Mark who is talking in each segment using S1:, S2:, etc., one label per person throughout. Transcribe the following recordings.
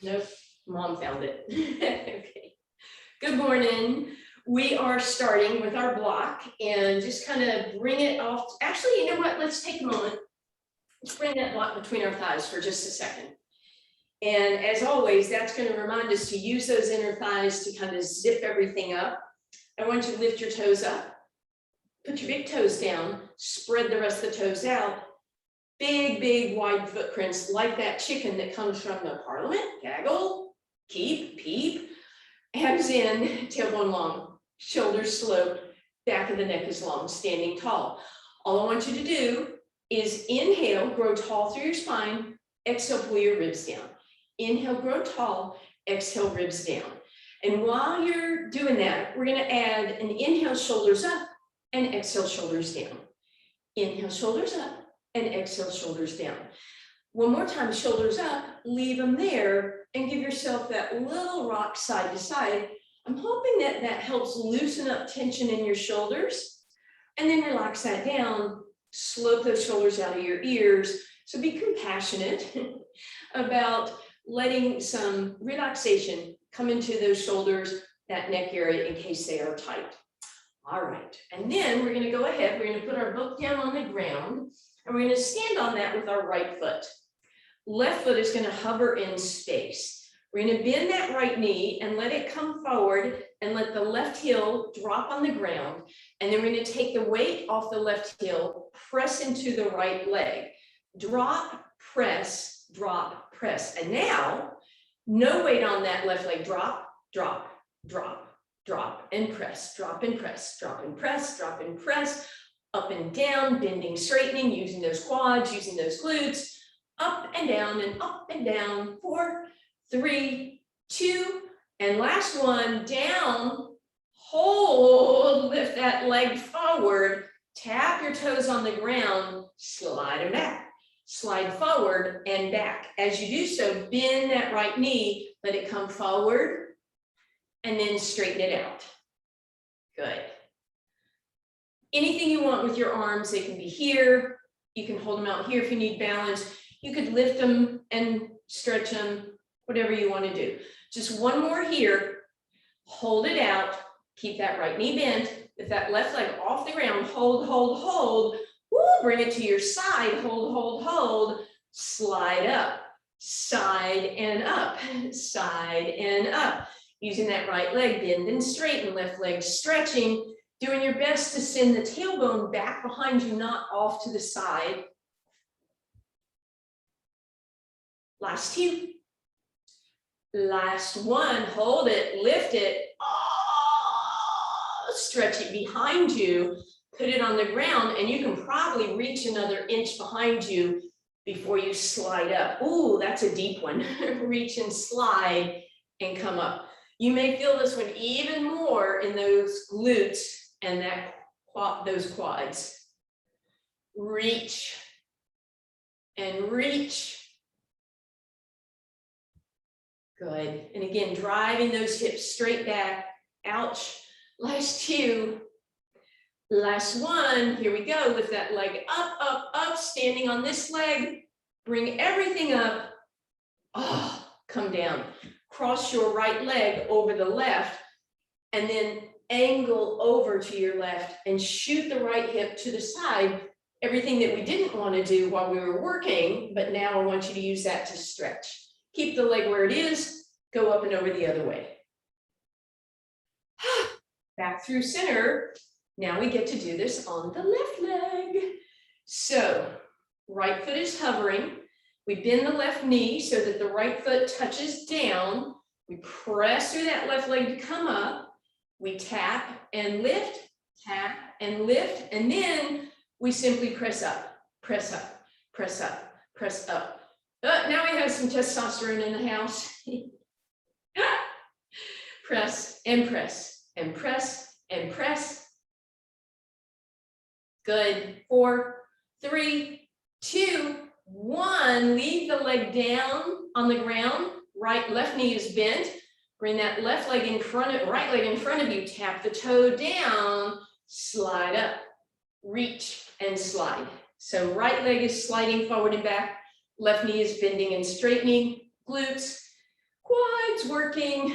S1: Nope, mom found it. Okay. Good morning. We are starting with our block and just kind of bring it off. Actually, you know what? Let's take a moment. Let's bring that block between our thighs for just a second. And as always, that's going to remind us to use those inner thighs to kind of zip everything up. I want you to lift your toes up, put your big toes down, spread the rest of the toes out. Big, big, wide footprints like that chicken that comes from the parliament. Gaggle, keep, peep. Abs in, tailbone long, shoulders sloped, back of the neck is long, standing tall. All I want you to do is inhale, grow tall through your spine, exhale, pull your ribs down. Inhale, grow tall, exhale, ribs down. And while you're doing that, we're gonna add an inhale, shoulders up, and exhale, shoulders down. Inhale, shoulders up, and exhale, shoulders down. One more time, shoulders up, leave them there, and give yourself that little rock side to side. I'm hoping that that helps loosen up tension in your shoulders, and then relax that down, slope those shoulders out of your ears. So be compassionate about letting some relaxation come into those shoulders, that neck area in case they are tight. All right, and then we're gonna go ahead, we're gonna put our book down on the ground, and we're gonna stand on that with our right foot. Left foot is gonna hover in space. We're gonna bend that right knee and let it come forward and let the left heel drop on the ground. And then we're gonna take the weight off the left heel, press into the right leg. Drop, press, drop, press. And now, no weight on that left leg. Drop, drop, drop, drop, and press, drop and press, drop and press, drop and press, up and down, bending, straightening, using those quads, using those glutes, up and down and up and down. 4, 3, 2, and last one, down, hold, lift that leg forward, tap your toes on the ground, slide them back, slide forward and back. As you do so, bend that right knee, let it come forward, and then straighten it out. Good. Anything you want with your arms, they can be here. You can hold them out here if you need balance. You could lift them and stretch them, whatever you want to do. Just one more here. Hold it out. Keep that right knee bent. With that left leg off the ground, hold, hold, hold. Woo, bring it to your side. Hold, hold, hold. Slide up. Side and up. Side and up. Using that right leg, bend and straighten. Left leg stretching. Doing your best to send the tailbone back behind you, not off to the side. Last 2. Last 1. Hold it, lift it. Oh, stretch it behind you. Put it on the ground, and you can probably reach another inch behind you before you slide up. Ooh, that's a deep one. Reach and slide and come up. You may feel this one even more in those glutes and those quads. Reach and reach. Good. And again, driving those hips straight back. Ouch. Last 2. Last 1. Here we go. Lift that leg up, up, up. Standing on this leg. Bring everything up. Oh, come down. Cross your right leg over the left. And then angle over to your left and shoot the right hip to the side. Everything that we didn't want to do while we were working, but now I want you to use that to stretch. Keep the leg where it is, go up and over the other way. Back through center. Now we get to do this on the left leg. So, right foot is hovering. We bend the left knee so that the right foot touches down. We press through that left leg to come up. We tap and lift, and then we simply press up, press up, press up, press up. Now we have some testosterone in the house. Press and press and press and press. Good. 4, 3, 2, 1. Leave the leg down on the ground. Left knee is bent. Bring that left leg in front of, right leg in front of you. Tap the toe down, slide up, reach and slide. So right leg is sliding forward and back. Left knee is bending and straightening. Glutes working.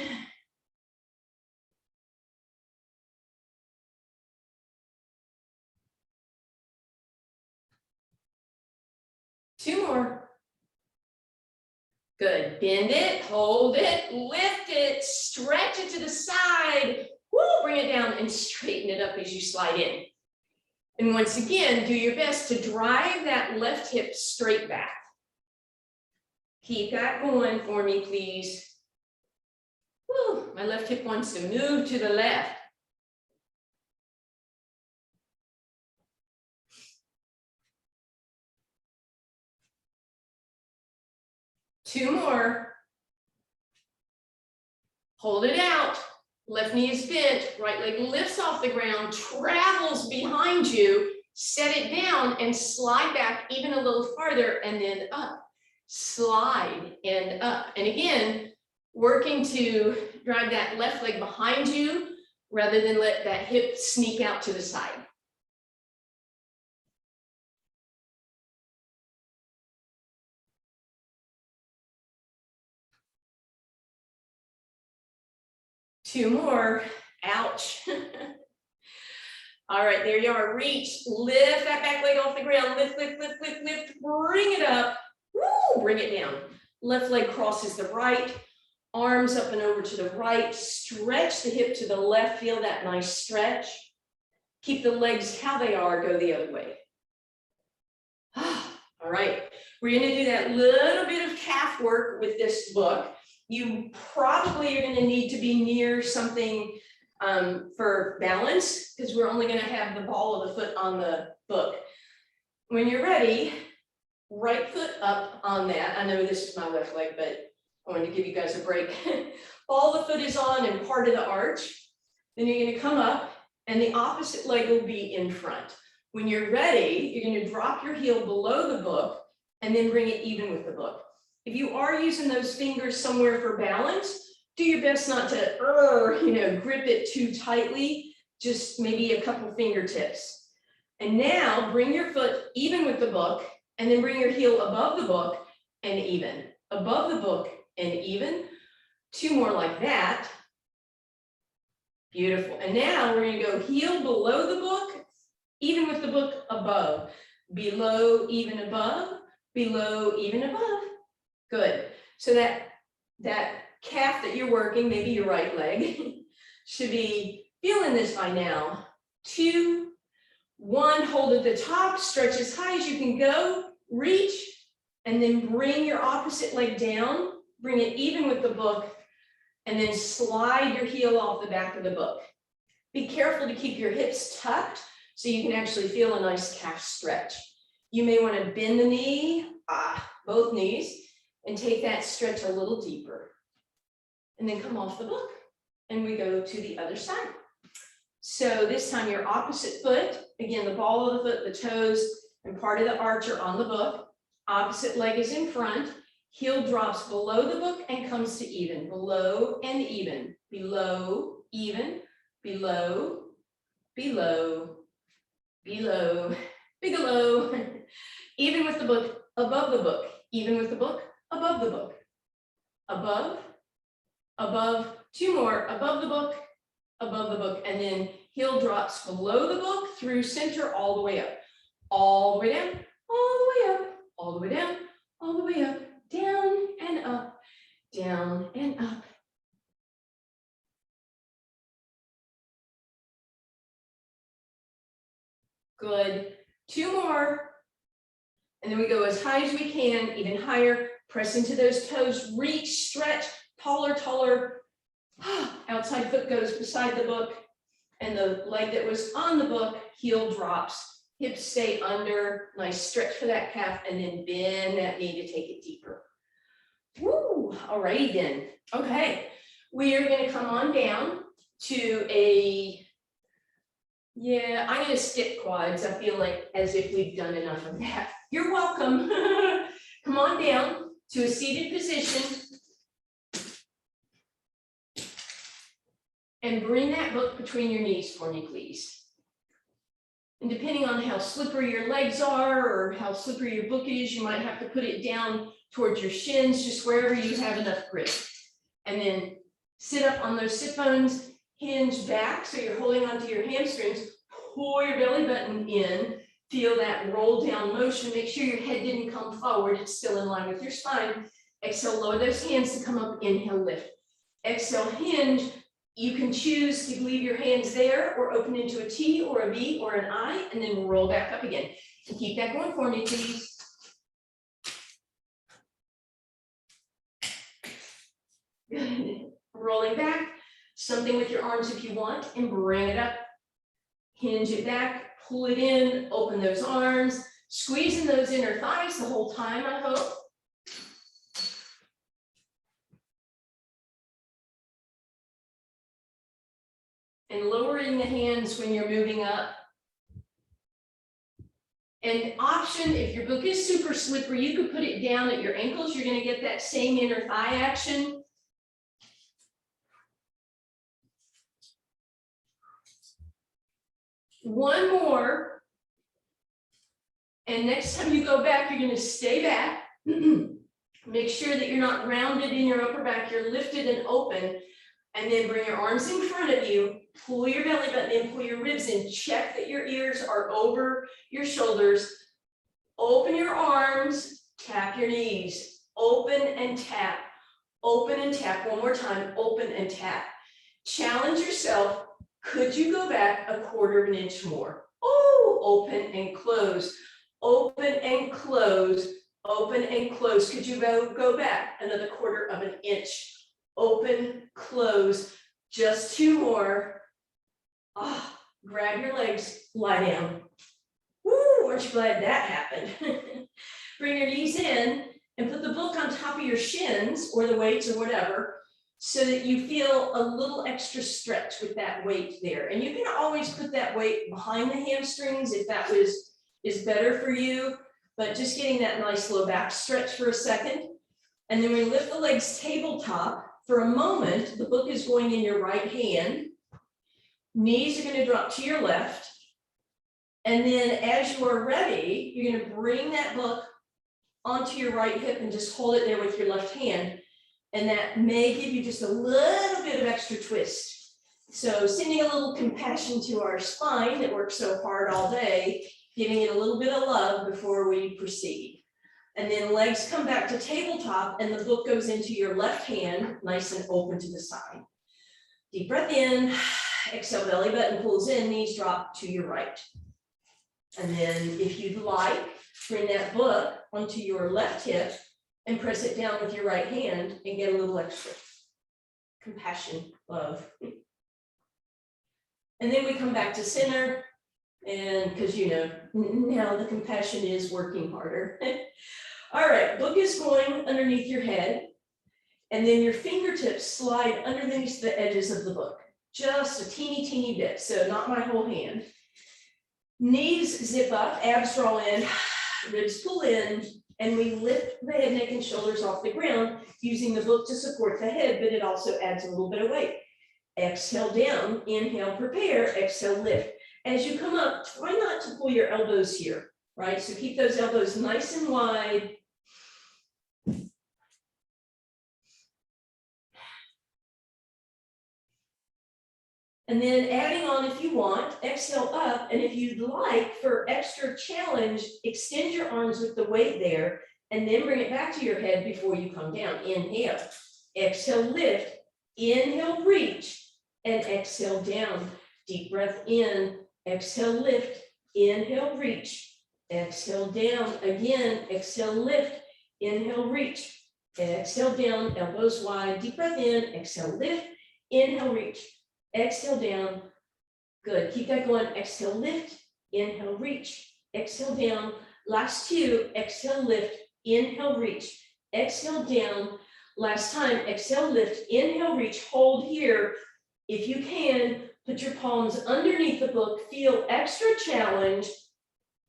S1: Two more. Good. Bend it, hold it, lift it, stretch it to the side. Woo, bring it down and straighten it up as you slide in. And once again, do your best to drive that left hip straight back. Keep that going for me, please. Woo, my left hip wants to move to the left. Two more. Hold it out. Left knee is bent, right leg lifts off the ground, travels behind you, set it down and slide back even a little farther and then up. Slide and up. And again, working to drive that left leg behind you rather than let that hip sneak out to the side. Two more. Ouch. All right, there you are. Reach, lift that back leg off the ground. Lift, lift, lift, lift, lift. Bring it up. Woo, bring it down. Left leg crosses the right. Arms up and over to the right. Stretch the hip to the left. Feel that nice stretch. Keep the legs how they are. Go the other way. All right. We're going to do that little bit of calf work with this book. You probably are going to need to be near something for balance because we're only going to have the ball of the foot on the book. When you're ready, right foot up on that. I know this is my left leg, but I wanted to give you guys a break. Ball of the foot is on and part of the arch. Then you're going to come up and the opposite leg will be in front. When you're ready, you're going to drop your heel below the book and then bring it even with the book. If you are using those fingers somewhere for balance, do your best not to grip it too tightly, just maybe a couple fingertips. And now bring your foot even with the book and then bring your heel above the book and even. Above the book and even. Two more like that. Beautiful. And now we're going to go heel below the book, even with the book above. Below, even above. Below, even above. Good. So that calf that you're working, maybe your right leg, should be feeling this by now. 2, 1, hold at the top, stretch as high as you can go, reach, and then bring your opposite leg down, bring it even with the book, and then slide your heel off the back of the book. Be careful to keep your hips tucked so you can actually feel a nice calf stretch. You may want to bend the knee, both knees, and take that stretch a little deeper. And then come off the book and we go to the other side. So this time your opposite foot, again, the ball of the foot, the toes, and part of the arch are on the book. Opposite leg is in front. Heel drops below the book and comes to even. Below and even. Below, even. Below, below, below, bigelow. Even with the book, above the book. Even with the book, above the book. Above, above. 2 more. Above the book, and then heel drops below the book, through center, all the way up. All the way down, all the way up, all the way down, all the way up, down and up, down and up. Good. 2 more. And then we go as high as we can, even higher. Press into those toes, reach, stretch, taller, taller. Outside foot goes beside the book. And the leg that was on the book, heel drops. Hips stay under. Nice stretch for that calf. And then bend that knee to take it deeper. Woo! Alrighty then. Okay. We are going to come on down to a... Yeah, I'm going to skip quads. I feel like as if we've done enough of that. You're welcome. Come on down to a seated position. And bring that book between your knees for me, please. And depending on how slippery your legs are or how slippery your book is, you might have to put it down towards your shins, just wherever you have enough grip. And then sit up on those sit bones, hinge back, so you're holding onto your hamstrings, pull your belly button in, feel that roll down motion, make sure your head didn't come forward, it's still in line with your spine. Exhale, lower those hands to come up, inhale, lift. Exhale, hinge. You can choose to leave your hands there or open into a T or a V or an I, and then roll back up again. And keep that going for me, please. Good. Rolling back, something with your arms if you want, and bring it up. Hinge it back, pull it in, open those arms, squeezing those inner thighs the whole time, I hope. And lowering the hands when you're moving up. And option, if your book is super slippery, you could put it down at your ankles. You're going to get that same inner thigh action. One more. And next time you go back, you're going to stay back. Make sure that you're not rounded in your upper back. You're lifted and open. And then bring your arms in front of you. Pull your belly button in, pull your ribs in. Check that your ears are over your shoulders. Open your arms, tap your knees. Open and tap. Open and tap. One more time. Open and tap. Challenge yourself. Could you go back a quarter of an inch more? Oh, open and close. Open and close. Open and close. Could you go back another quarter of an inch? Open, close. Just two more. Ah, grab your legs, lie down. Woo, aren't you glad that happened? Bring your knees in and put the book on top of your shins or the weights or whatever, so that you feel a little extra stretch with that weight there. And you can always put that weight behind the hamstrings if that is better for you, but just getting that nice low back stretch for a second. And then we lift the legs tabletop. For a moment, the book is going in your right hand. Knees are going to drop to your left. And then as you are ready, you're going to bring that book onto your right hip and just hold it there with your left hand. And that may give you just a little bit of extra twist. So sending a little compassion to our spine that works so hard all day, giving it a little bit of love before we proceed. And then legs come back to tabletop and the book goes into your left hand, nice and open to the side. Deep breath in, exhale, belly button pulls in, knees drop to your right. And then if you'd like, bring that book onto your left hip and press it down with your right hand and get a little extra compassion, love. And then we come back to center, and because you know, now the compassion is working harder. All right, book is going underneath your head, and then your fingertips slide underneath the edges of the book, just a teeny bit, so not my whole hand. Knees zip up, abs draw in, ribs pull in, and we lift the head, neck, and shoulders off the ground using the book to support the head, but it also adds a little bit of weight. Exhale down, inhale, prepare, exhale, lift. As you come up, try not to pull your elbows here, right? So keep those elbows nice and wide. And then adding on if you want, exhale up, and if you'd like, for extra challenge, extend your arms with the weight there, and then bring it back to your head before you come down. Inhale, exhale, lift, inhale, reach, and exhale down. Deep breath in, exhale, lift, inhale, reach, exhale down. Again, exhale, lift, inhale, reach, exhale down, elbows wide, deep breath in, exhale, lift, inhale, reach. Exhale down. Good. Keep that going. Exhale, lift. Inhale, reach. Exhale down. Last two. Exhale, lift. Inhale, reach. Exhale down. Last time. Exhale, lift. Inhale, reach. Hold here. If you can, put your palms underneath the book. Feel extra challenge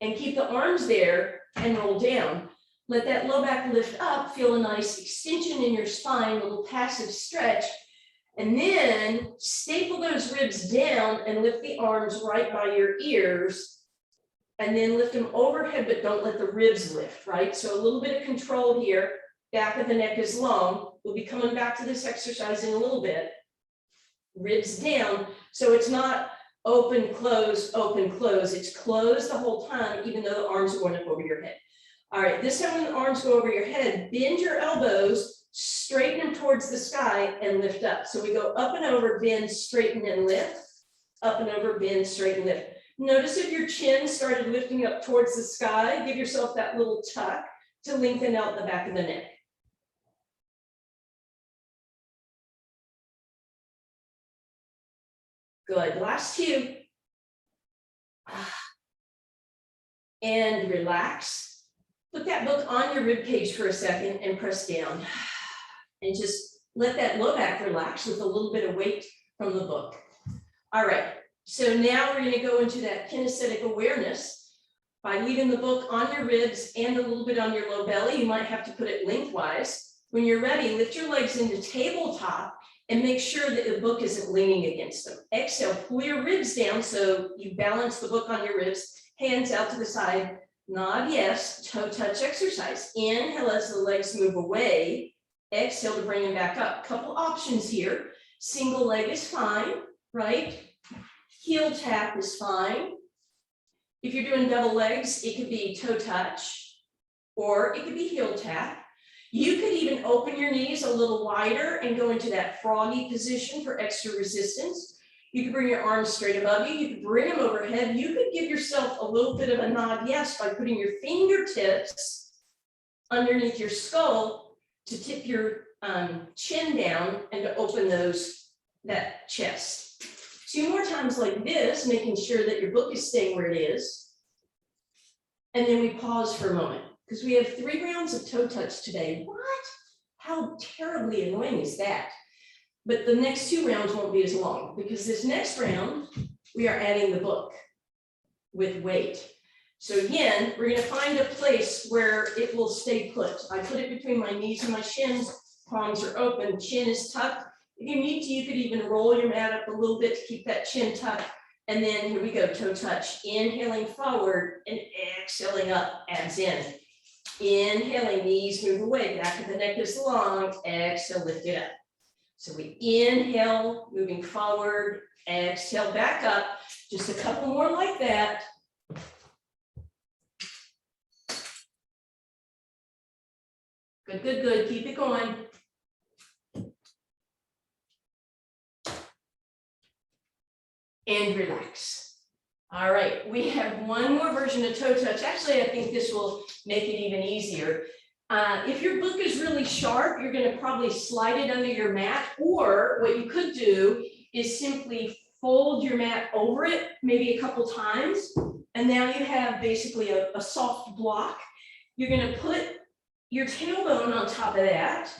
S1: and keep the arms there and roll down. Let that low back lift up. Feel a nice extension in your spine, a little passive stretch. And then staple those ribs down and lift the arms right by your ears, and then lift them overhead, but don't let the ribs lift, right? So a little bit of control here. back of the neck is long. We'll be coming back to this exercise in a little bit. Ribs down, so it's not open, close, it's closed the whole time, even though the arms are going up over your head. All right, this time when the arms go over your head, bend your elbows, straighten them towards the sky and lift up. So we go up and over, bend, straighten and lift, up and over, bend, straighten, lift. Notice if your chin started lifting up towards the sky, give yourself that little tuck to lengthen out the back of the neck. Good, last two. And relax. Put that book on your rib cage for a second and press down. And just let that low back relax with a little bit of weight from the book. All right, so now we're gonna go into that kinesthetic awareness by leaving the book on your ribs and a little bit on your low belly. You might have to put it lengthwise. When you're ready, lift your legs into tabletop and make sure that the book isn't leaning against them. Exhale, pull your ribs down so you balance the book on your ribs, hands out to the side, nod yes, toe touch exercise. Inhale as the legs move away, exhale to bring them back up. Couple options here. Single leg is fine, right? Heel tap is fine. If you're doing double legs, it could be toe touch or it could be heel tap. You could even open your knees a little wider and go into that froggy position for extra resistance. You could bring your arms straight above you. You could bring them overhead. You could give yourself a little bit of a nod yes by putting your fingertips underneath your skull to tip your chin down and to open that chest. Two more times like this, making sure that your book is staying where it is. And then we pause for a moment, because we have 3 rounds of toe touch today. What? How terribly annoying is that? But the next 2 rounds won't be as long, because this next round, we are adding the book with weight. So again, we're gonna find a place where it will stay put. I put it between my knees and my shins, palms are open, chin is tucked. If you need to, you could even roll your mat up a little bit to keep that chin tucked. And then here we go, toe touch, inhaling forward and exhaling up, abs in. Inhaling, knees move away, back of the neck is long, exhale, lift it up. So we inhale, moving forward, exhale, back up. Just a couple more like that. Good, good, good, keep it going. And relax. All right, we have one more version of toe touch. Actually, I think this will make it even easier. If your book is really sharp, you're going to probably slide it under your mat, or what you could do is simply fold your mat over it maybe a couple times, and now you have basically a soft block. You're going to put your tailbone on top of that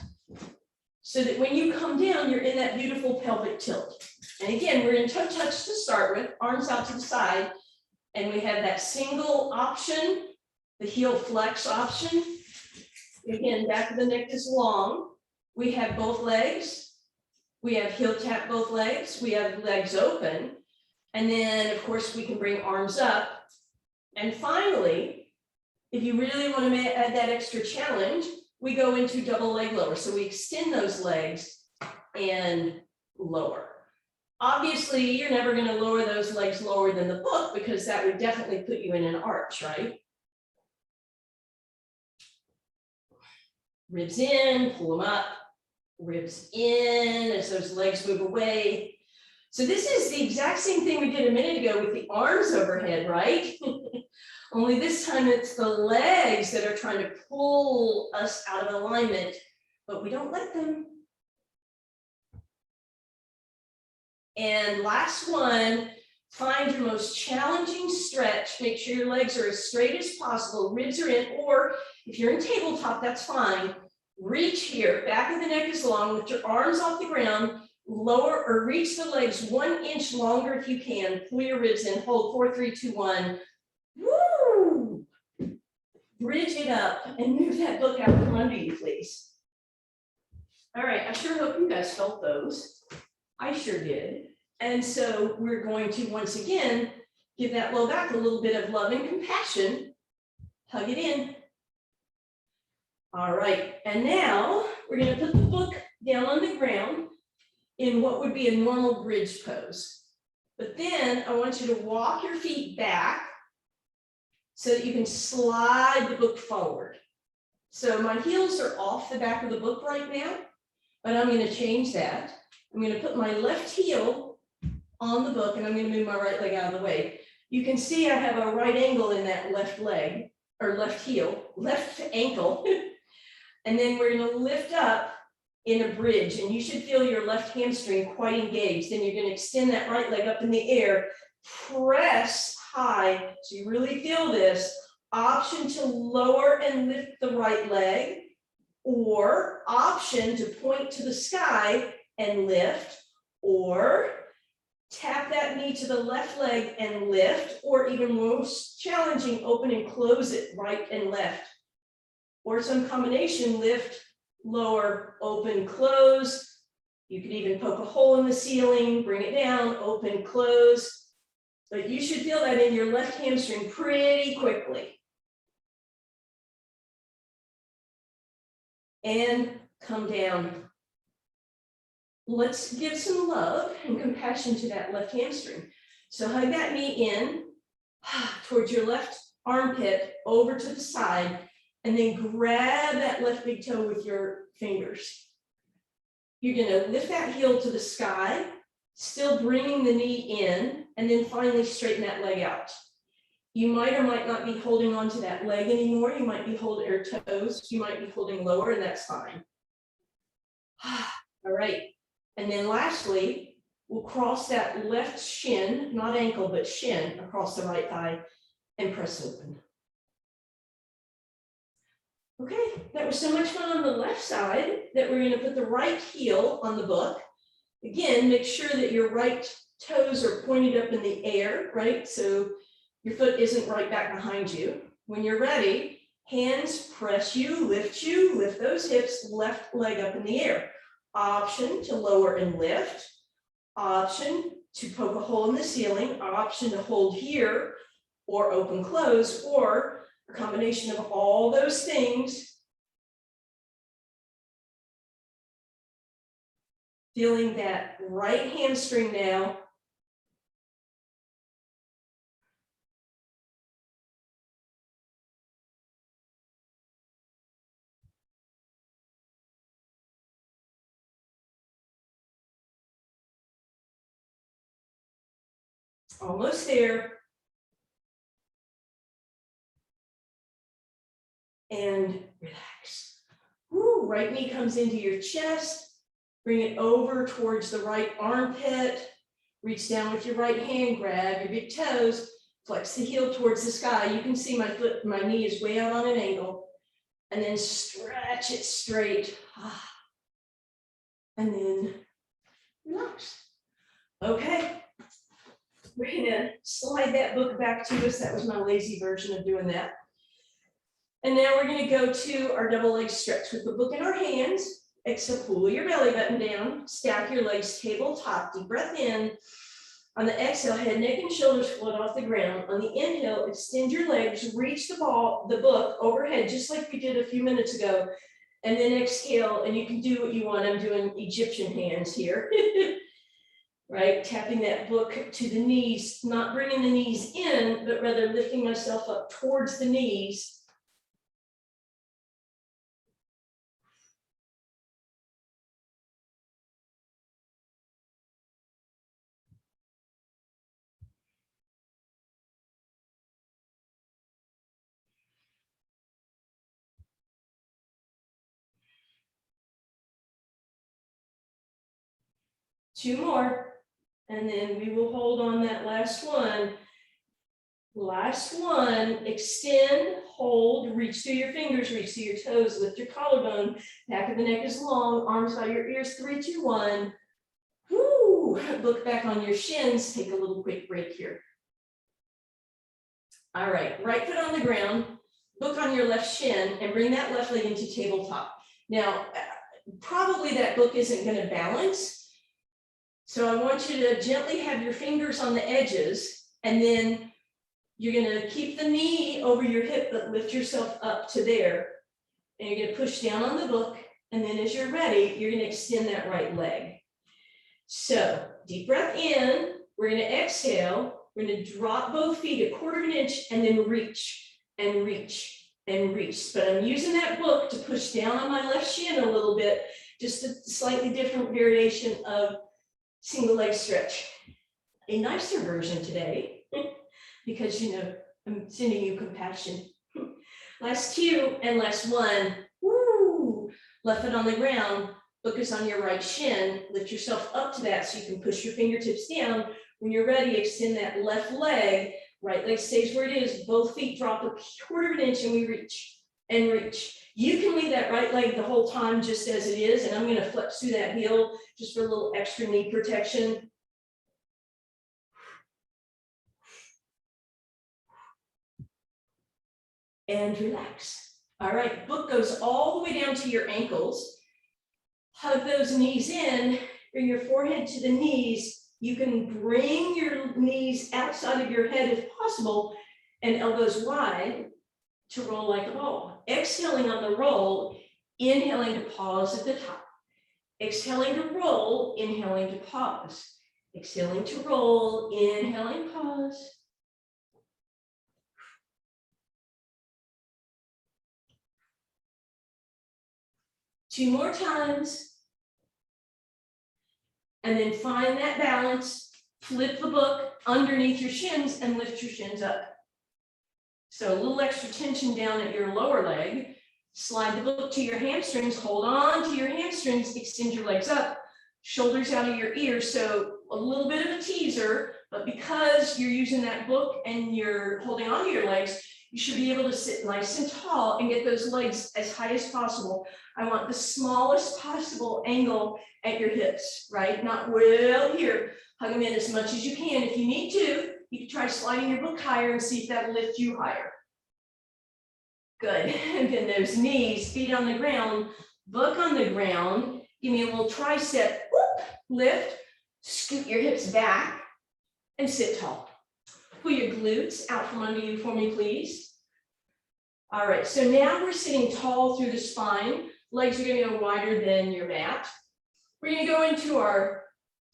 S1: so that when you come down, you're in that beautiful pelvic tilt. And again, we're in toe touch to start with, arms out to the side, and we have that single option, the heel flex option. Again, back of the neck is long. We have both legs. We have heel tap both legs. We have legs open. And then, of course, we can bring arms up. And finally, if you really want to add that extra challenge, we go into double leg lower. So we extend those legs and lower. Obviously, you're never going to lower those legs lower than the book, because that would definitely put you in an arch, right? Ribs in, pull them up, ribs in as those legs move away. So this is the exact same thing we did a minute ago with the arms overhead, right? Only this time it's the legs that are trying to pull us out of alignment, but we don't let them. And last one, find your most challenging stretch. Make sure your legs are as straight as possible, ribs are in, or if you're in tabletop, that's fine. Reach here, back of the neck is long, lift your arms off the ground, lower or reach the legs 1 inch longer if you can. Pull your ribs in, hold 4, 3, 2, 1. Woo! Bridge it up and move that book out from under you, please. All right, I sure hope you guys felt those. I sure did. And so we're going to, once again, give that low back a little bit of love and compassion. Hug it in. All right, and now we're going to put the book down on the ground in what would be a normal bridge pose. But then I want you to walk your feet back so that you can slide the book forward. So my heels are off the back of the book right now, but I'm going to change that. I'm going to put my left heel on the book and I'm going to move my right leg out of the way. You can see I have a right angle in that left leg, or left heel, left ankle. And then we're going to lift up in a bridge, and you should feel your left hamstring quite engaged. Then you're going to extend that right leg up in the air, press high, so you really feel this. Option to lower and lift the right leg, or option to point to the sky and lift, or tap that knee to the left leg and lift, or even most challenging, open and close it right and left, or some combination, lift, lower, open, close. You could even poke a hole in the ceiling, bring it down, open, close. But you should feel that in your left hamstring pretty quickly. And come down. Let's give some love and compassion to that left hamstring. So hug that knee in towards your left armpit, over to the side, and then grab that left big toe with your fingers. You're going to lift that heel to the sky, still bringing the knee in, and then finally straighten that leg out. You might or might not be holding on to that leg anymore. You might be holding your toes. You might be holding lower, and that's fine. All right. And then lastly, we'll cross that left shin, not ankle, but shin across the right thigh and press open. Okay, that was so much fun on the left side that we're going to put the right heel on the book. Again, make sure that your right toes are pointed up in the air, right? So your foot isn't right back behind you. When you're ready, hands press you, lift those hips, left leg up in the air. Option to lower and lift, option to poke a hole in the ceiling, option to hold here or open, close, or a combination of all those things. Feeling that right hamstring now. Almost there. And relax. Woo, right knee comes into your chest. Bring it over towards the right armpit. Reach down with your right hand, grab your big toes, flex the heel towards the sky. You can see my knee is way out on an angle. And then stretch it straight. And then relax. Okay. We're gonna slide that book back to us. That was my lazy version of doing that. And now we're gonna go to our double leg stretch with the book in our hands. Exhale, pull your belly button down, stack your legs tabletop, deep breath in. On the exhale, head, neck, and shoulders float off the ground. On the inhale, extend your legs, reach the book overhead, just like we did a few minutes ago. And then exhale, and you can do what you want. I'm doing Egyptian hands here. Right, tapping that book to the knees, not bringing the knees in, but rather lifting myself up towards the knees. Two more, and then we will hold on that last one. Last one, extend, hold, reach through your fingers, reach through your toes, lift your collarbone, back of the neck is long, arms by your ears, 3, 2, 1. Woo, look back on your shins, take a little quick break here. All right, right foot on the ground, book on your left shin, and bring that left leg into tabletop. Now, probably that book isn't going to balance. So I want you to gently have your fingers on the edges, and then you're going to keep the knee over your hip, but lift yourself up to there. And you're gonna push down on the book, and then as you're ready, you're gonna extend that right leg. So deep breath in, we're gonna exhale, we're gonna drop both feet 1/4 inch and then reach and reach and reach. But I'm using that book to push down on my left shin a little bit, just a slightly different variation of single leg stretch. A nicer version today, because you know, I'm sending you compassion. Last two and last one. Woo! Left foot on the ground, focus on your right shin, lift yourself up to that so you can push your fingertips down. When you're ready, extend that left leg, right leg stays where it is, both feet drop 1/4 inch and we reach and reach. You can leave that right leg the whole time just as it is, and I'm gonna flex through that heel just for a little extra knee protection. And relax. All right, book goes all the way down to your ankles. Hug those knees in, bring your forehead to the knees. You can bring your knees outside of your head if possible, and elbows wide to roll like a ball. Exhaling on the roll, inhaling to pause at the top. Exhaling to roll, inhaling to pause. Exhaling to roll, inhaling, pause. Two more times. And then find that balance, flip the book underneath your shins and lift your shins up. So a little extra tension down at your lower leg, slide the book to your hamstrings, hold on to your hamstrings, extend your legs up, shoulders out of your ears. So a little bit of a teaser, but because you're using that book and you're holding on to your legs, you should be able to sit nice and tall and get those legs as high as possible. I want the smallest possible angle at your hips, right? Not well here. Hug them in as much as you can. If you need to, you can try sliding your book higher and see if that'll lift you higher. Good. And then those knees, feet on the ground, book on the ground. Give me a little tricep, whoop, lift, scoot your hips back and sit tall. Pull your glutes out from under you for me, please. All right, so now we're sitting tall through the spine. Legs are gonna go wider than your mat. We're gonna go into our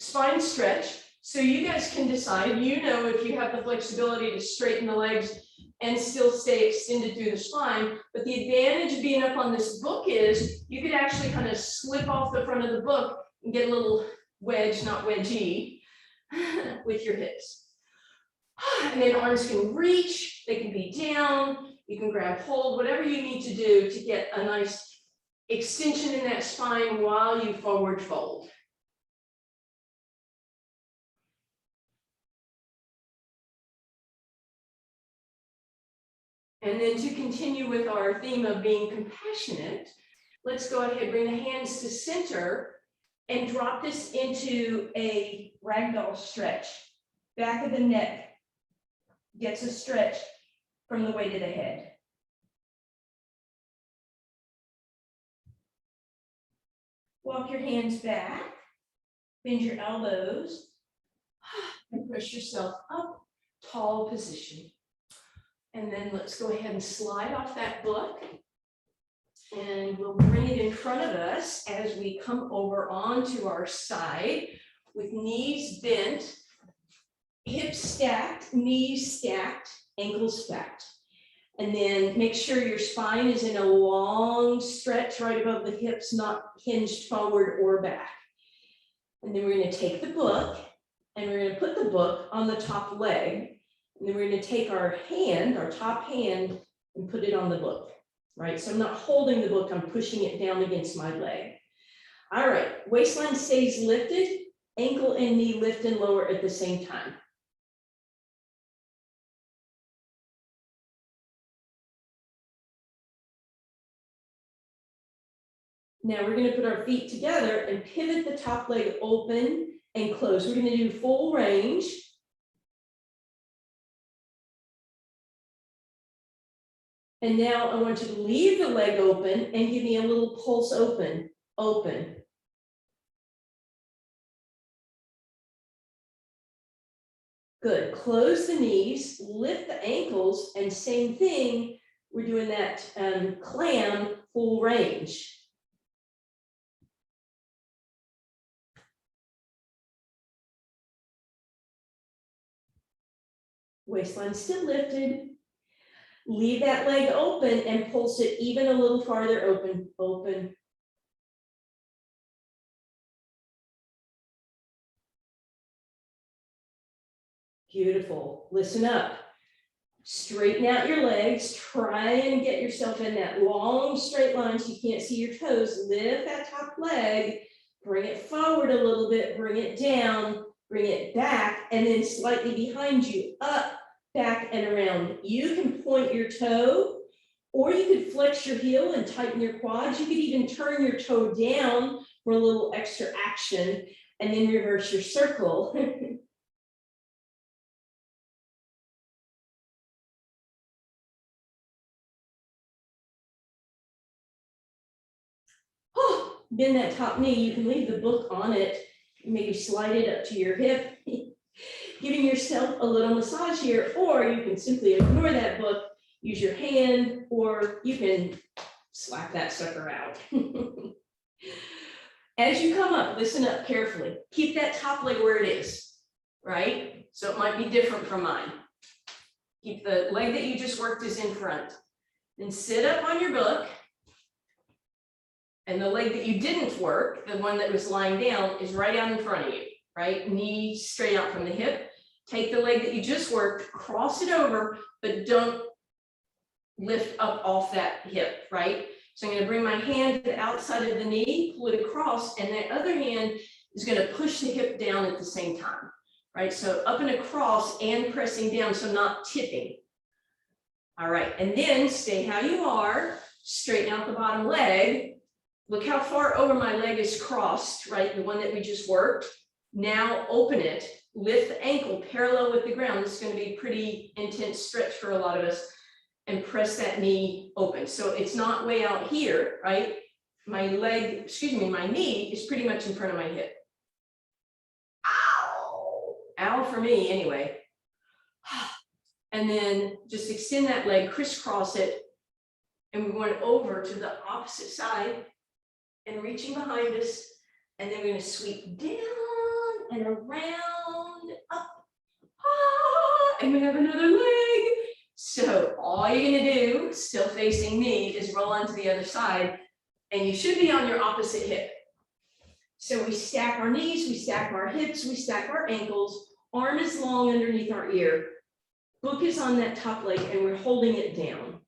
S1: spine stretch. So you guys can decide, you know, if you have the flexibility to straighten the legs and still stay extended through the spine. But the advantage of being up on this book is you could actually kind of slip off the front of the book and get a little wedge, not wedgie, with your hips. And then arms can reach, they can be down, you can grab hold, whatever you need to do to get a nice extension in that spine while you forward fold. And then to continue with our theme of being compassionate, let's go ahead, bring the hands to center and drop this into a ragdoll stretch. Back of the neck gets a stretch from the weight of the head. Walk your hands back, bend your elbows, and push yourself up, tall position. And then let's go ahead and slide off that book. And we'll bring it in front of us as we come over onto our side with knees bent, hips stacked, knees stacked, ankles stacked. And then make sure your spine is in a long stretch right above the hips, not hinged forward or back. And then we're going to take the book and we're going to put the book on the top leg. And then we're going to take our hand, our top hand, and put it on the book, right? So I'm not holding the book, I'm pushing it down against my leg. All right, waistline stays lifted, ankle and knee lift and lower at the same time. Now we're going to put our feet together and pivot the top leg open and close. We're going to do full range. And now I want you to leave the leg open and give me a little pulse open, open. Good, close the knees, lift the ankles, and same thing, we're doing that clam, full range. Waistline still lifted. Leave that leg open and pulse it even a little farther open, open. Beautiful. Listen up. Straighten out your legs. Try and get yourself in that long straight line so you can't see your toes. Lift that top leg. Bring it forward a little bit. Bring it down. Bring it back. And then slightly behind you. Up, back, and around. You can point your toe, or you could flex your heel and tighten your quads. You could even turn your toe down for a little extra action and then reverse your circle. Oh, bend that top knee. You can leave the book on it. Maybe slide it up to your hip, giving yourself a little massage here, or you can simply ignore that book, use your hand, or you can slap that sucker out. As you come up, listen up carefully. Keep that top leg where it is, right? So it might be different from mine. Keep the leg that you just worked is in front. Then sit up on your book. And the leg that you didn't work, the one that was lying down, is right out in front of you, right? Knee straight out from the hip. Take the leg that you just worked, cross it over, but don't lift up off that hip, right? So I'm going to bring my hand to the outside of the knee, pull it across, and the other hand is going to push the hip down at the same time, right? So up and across and pressing down, so not tipping. All right, and then stay how you are, straighten out the bottom leg. Look how far over my leg is crossed, right? The one that we just worked. Now open it, lift the ankle parallel with the ground. This is going to be a pretty intense stretch for a lot of us. And press that knee open. So it's not way out here, right? My knee is pretty much in front of my hip. Ow! Ow for me anyway. And then just extend that leg, crisscross it. And we went over to the opposite side and reaching behind us. And then we're going to sweep down and around, up. And we have another leg. So all you're going to do, still facing me, is roll onto the other side, and you should be on your opposite hip. So we stack our knees, we stack our hips, we stack our ankles, arm is long underneath our ear, book is on that top leg, and we're holding it down.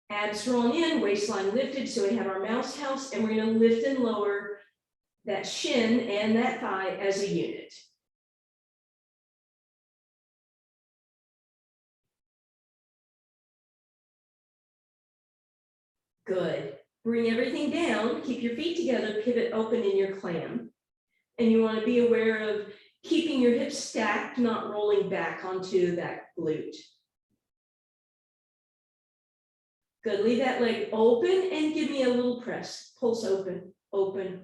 S1: Abs drawn in, waistline lifted, so we have our mouse house, and we're going to lift and lower that shin and that thigh as a unit. Good. Bring everything down, keep your feet together, pivot open in your clam. And you want to be aware of keeping your hips stacked, not rolling back onto that glute. Good. Leave that leg open and give me a little press. Pulse open, open.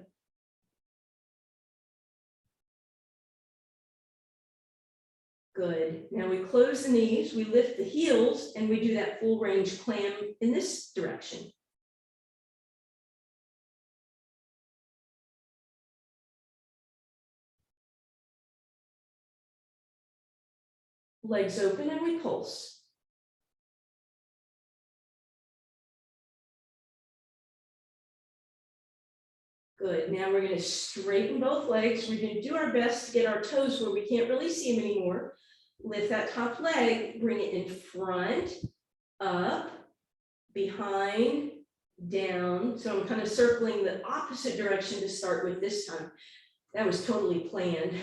S1: Good. Now we close the knees, we lift the heels, and we do that full range clam in this direction. Legs open and we pulse. Good. Now we're going to straighten both legs. We're going to do our best to get our toes where we can't really see them anymore. Lift that top leg, bring it in front, up, behind, down. So I'm kind of circling the opposite direction to start with this time. That was totally planned.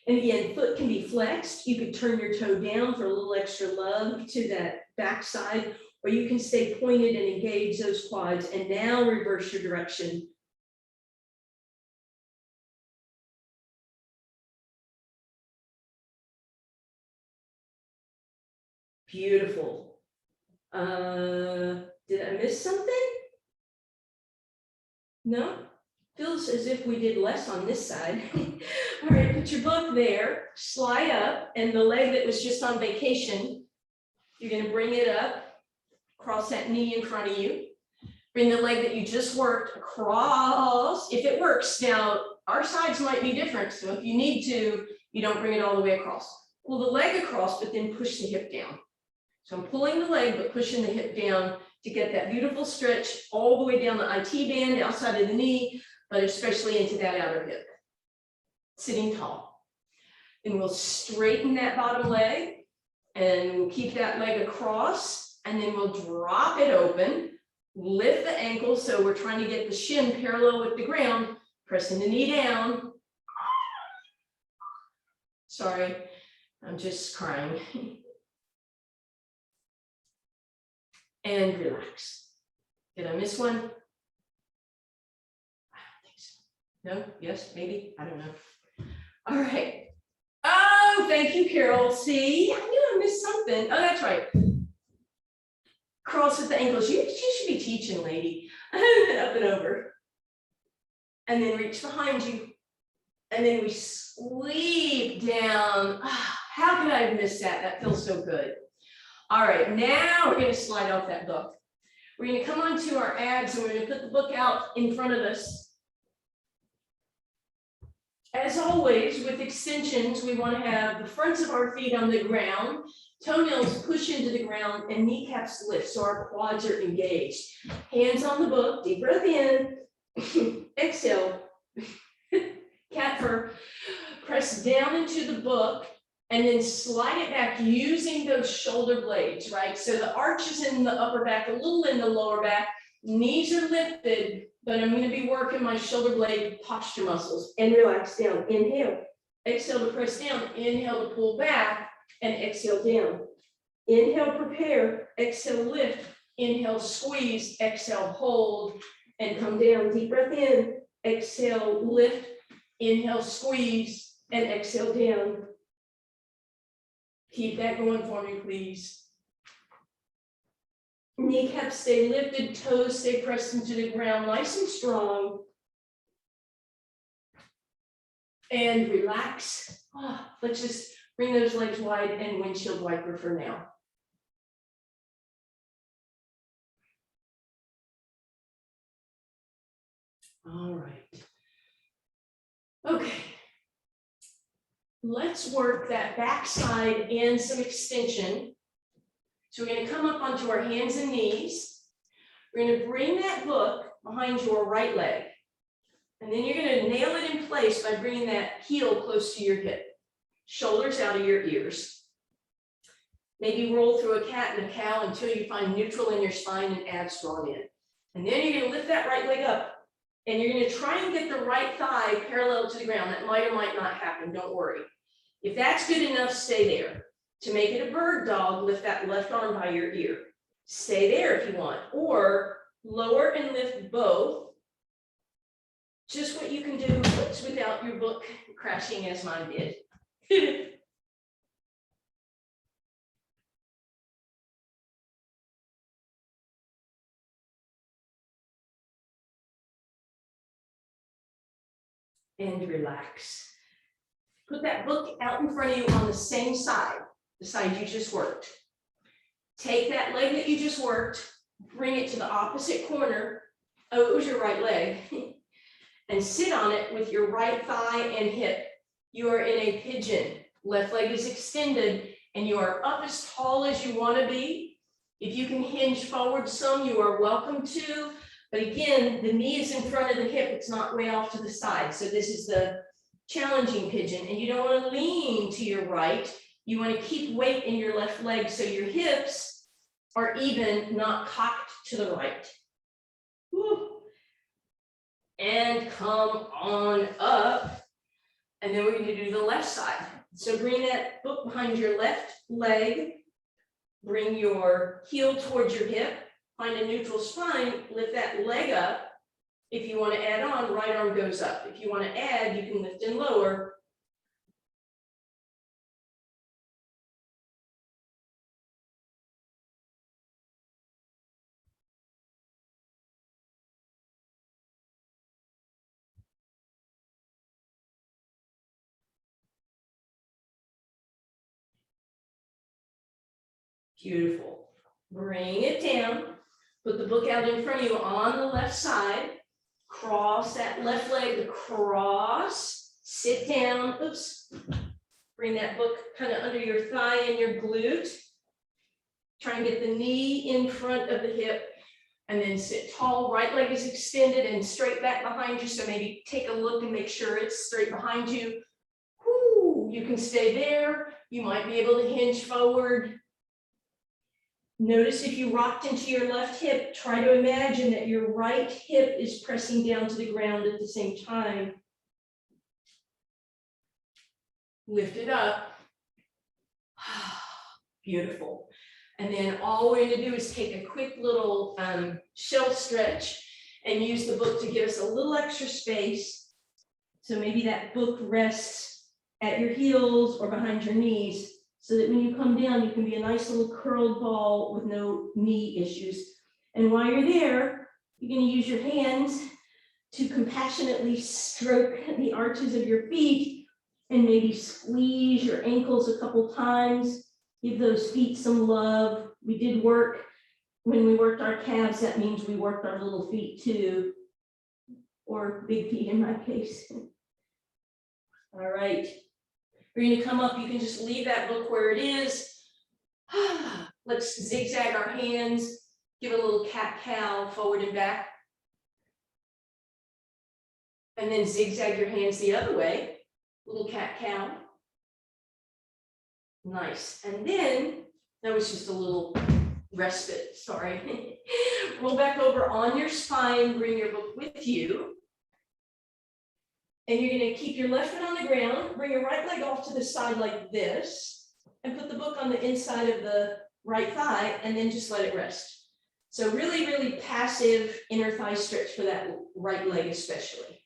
S1: And again, foot can be flexed. You could turn your toe down for a little extra love to that back side, or you can stay pointed and engage those quads. And now reverse your direction. Beautiful. Did I miss something? No? Feels as if we did less on this side. All right, put your book there, slide up, and the leg that was just on vacation, you're going to bring it up, Cross that knee in front of you. Bring the leg that you just worked across, if it works. Now, our sides might be different, so if you need to, you don't bring it all the way across. Pull the leg across, but then push the hip down. So I'm pulling the leg, but pushing the hip down to get that beautiful stretch all the way down the IT band, outside of the knee, but especially into that outer hip. Sitting tall. Then we'll straighten that bottom leg, and we'll keep that leg across, and then we'll drop it open, lift the ankle, so we're trying to get the shin parallel with the ground, pressing the knee down. Sorry, I'm just crying. And relax. Did I miss one? I don't think so. No? Yes? Maybe? I don't know. All right. Oh, thank you, Carol. See, I knew I missed something. Oh, that's right. Cross with the ankles. You should be teaching, lady. Up and over. And then reach behind you. And then we sweep down. How could I have missed that? That feels so good. All right, now we're going to slide off that book. We're going to come onto our abs, and we're going to put the book out in front of us. As always, with extensions, we want to have the fronts of our feet on the ground, toenails push into the ground, and kneecaps lift, so our quads are engaged. Hands on the book, deep breath in, exhale, cat fur, press down into the book, and then slide it back using those shoulder blades, right? So the arch is in the upper back, a little in the lower back, knees are lifted, but I'm going to be working my shoulder blade posture muscles. And relax down. Inhale, exhale to press down, inhale to pull back, and exhale down. Inhale, prepare, exhale, lift, inhale, squeeze, exhale, hold, and come down. Deep breath in, exhale, lift, inhale, squeeze, and exhale down. Keep that going for me, please. Kneecaps stay lifted, toes stay pressed into the ground, nice and strong. And relax. Let's just bring those legs wide and windshield wiper for now. All right. Okay. Let's work that backside and some extension. So we're going to come up onto our hands and knees. We're going to bring that book behind your right leg. And then you're going to nail it in place by bringing that heel close to your hip. Shoulders out of your ears. Maybe roll through a cat and a cow until you find neutral in your spine and abs drawn in. And then you're going to lift that right leg up. And you're going to try and get the right thigh parallel to the ground. That might or might not happen. Don't worry. If that's good enough, stay there. To make it a bird dog, lift that left arm by your ear. Stay there if you want, or lower and lift both. Just what you can do without your book crashing as mine did. And relax. Put that book out in front of you on the same side, the side you just worked. Take that leg that you just worked, bring it to the opposite corner. Oh, it was your right leg. And sit on it with your right thigh and hip. You are in a pigeon. Left leg is extended, and you are up as tall as you want to be. If you can hinge forward some, you are welcome to. But again, the knee is in front of the hip. It's not way off to the side. So this is the challenging pigeon, and you don't want to lean to your right. You want to keep weight in your left leg so your hips are even, not cocked to the right. Woo. And come on up. And then we're going to do the left side. So bring that book behind your left leg. Bring your heel towards your hip. Find a neutral spine. Lift that leg up. If you want to add on, right arm goes up. If you want to add, you can lift and lower. Beautiful. Bring it down. Put the book out in front of you on the left side. Cross that left leg across. Sit down. Oops. Bring that book kind of under your thigh and your glute. Try and get the knee in front of the hip. And then sit tall. Right leg is extended and straight back behind you. So maybe take a look and make sure it's straight behind you. Whoo, you can stay there. You might be able to hinge forward. Notice if you rocked into your left hip, try to imagine that your right hip is pressing down to the ground at the same time. Lift it up. Beautiful. And then all we're going to do is take a quick little shell stretch and use the book to give us a little extra space. So maybe that book rests at your heels or behind your knees, so that when you come down, you can be a nice little curled ball with no knee issues. And while you're there, you're going to use your hands to compassionately stroke the arches of your feet and maybe squeeze your ankles a couple times. Give those feet some love. We did work, when we worked our calves, that means we worked our little feet too, or big feet in my case. All right. We're going to come up. You can just leave that book where it is. Let's zigzag our hands. Give a little cat-cow forward and back. And then zigzag your hands the other way. Little cat-cow. Nice. And then, that was just a little respite, sorry. Roll back over on your spine. Bring your book with you. And you're going to keep your left foot on the ground, bring your right leg off to the side like this, and put the book on the inside of the right thigh, and then just let it rest. So really, really passive inner thigh stretch for that right leg especially.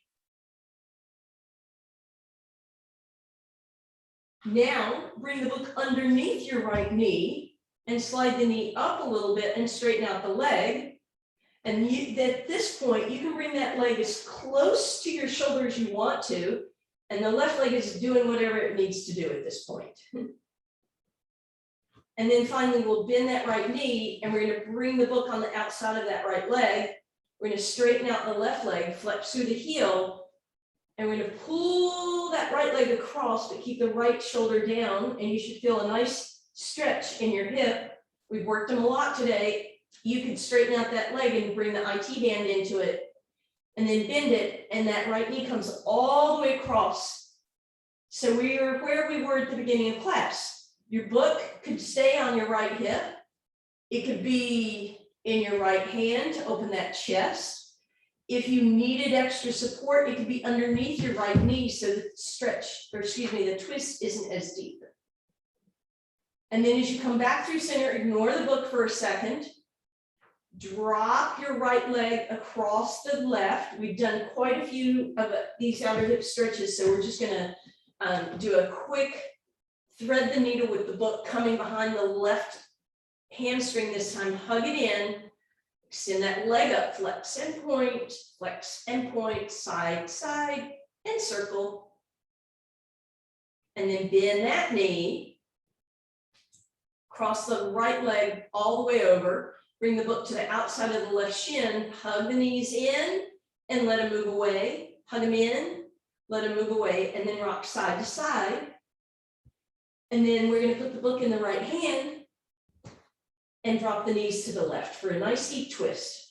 S1: Now, bring the book underneath your right knee and slide the knee up a little bit and straighten out the leg. And at this point, you can bring that leg as close to your shoulder as you want to, and the left leg is doing whatever it needs to do at this point. And then finally, we'll bend that right knee, and we're going to bring the book on the outside of that right leg. We're going to straighten out the left leg, flex through the heel, and we're going to pull that right leg across, but keep the right shoulder down, and you should feel a nice stretch in your hip. We've worked them a lot today. You can straighten out that leg and bring the IT band into it, and then bend it, and that right knee comes all the way across. So we're where we were at the beginning of class. Your book could stay on your right hip. It could be in your right hand to open that chest. If you needed extra support, it could be underneath your right knee so the the twist isn't as deep. And then as you come back through center, ignore the book for a second. Drop your right leg across the left. We've done quite a few of these outer hip stretches, so we're just going to do a quick thread the needle with the book coming behind the left hamstring this time. Hug it in, extend that leg up, flex and point, side, side, and circle. And then bend that knee, cross the right leg all the way over. Bring the book to the outside of the left shin, hug the knees in and let them move away. Hug them in, let them move away, and then rock side to side. And then we're going to put the book in the right hand and drop the knees to the left for a nice deep twist.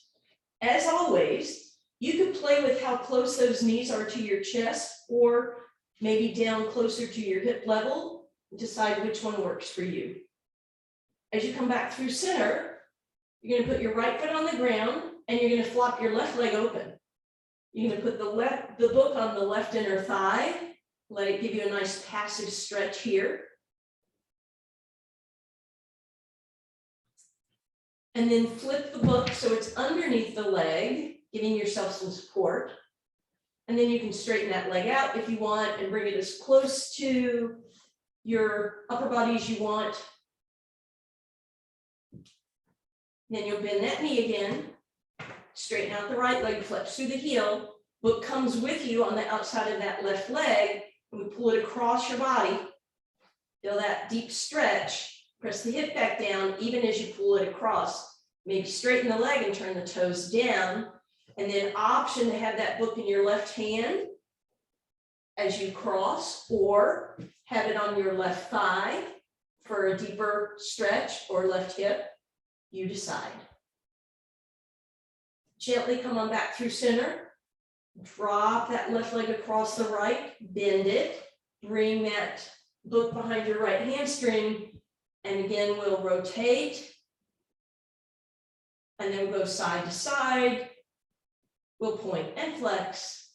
S1: As always, you can play with how close those knees are to your chest, or maybe down closer to your hip level. Decide which one works for you. As you come back through center, you're going to put your right foot on the ground, and you're going to flop your left leg open. You're going to put the book on the left inner thigh. Let it give you a nice passive stretch here. And then flip the book so it's underneath the leg, giving yourself some support. And then you can straighten that leg out if you want and bring it as close to your upper body as you want. Then you'll bend that knee again, straighten out the right leg, flex through the heel. Book comes with you on the outside of that left leg, and we pull it across your body. Feel that deep stretch. Press the hip back down, even as you pull it across. Maybe straighten the leg and turn the toes down. And then option to have that book in your left hand as you cross, or have it on your left thigh for a deeper stretch, or left hip. You decide. Gently come on back through center. Drop that left leg across the right, bend it, bring that book behind your right hamstring, and again, we'll rotate, and then we'll go side to side. We'll point and flex,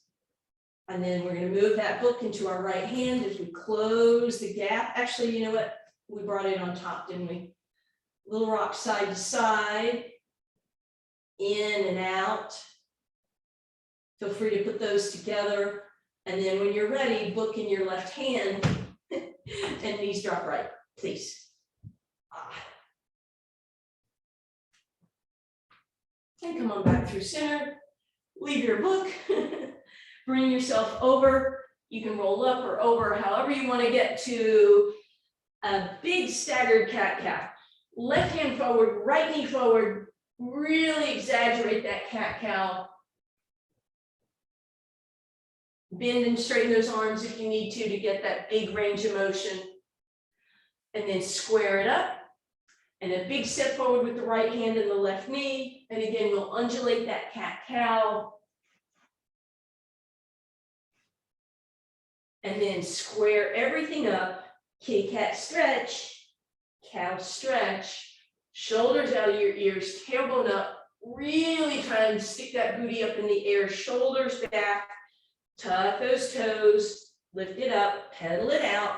S1: and then we're going to move that book into our right hand as we close the gap. Actually, you know what? We brought it on top, didn't we? Little rock side to side, in and out. Feel free to put those together. And then when you're ready, book in your left hand and knees drop right, please. And come on back through center. Leave your book. Bring yourself over. You can roll up or over, however you want to get to a big staggered cat-cow. Left hand forward, right knee forward. Really exaggerate that cat-cow. Bend and straighten those arms if you need to get that big range of motion. And then square it up. And a big step forward with the right hand and the left knee. And again, we'll undulate that cat-cow. And then square everything up. Kitty cat stretch, cow stretch, shoulders out of your ears, tailbone up. Really try and stick that booty up in the air, shoulders back. Tuck those toes, lift it up, pedal it out.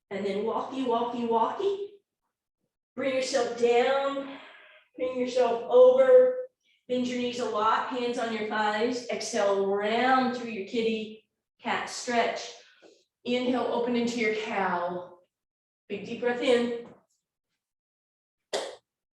S1: And then walkie, walkie, walkie. Bring yourself down, bring yourself over. Bend your knees a lot, hands on your thighs. Exhale, round through your kitty cat stretch. Inhale, open into your cow. Big deep breath in.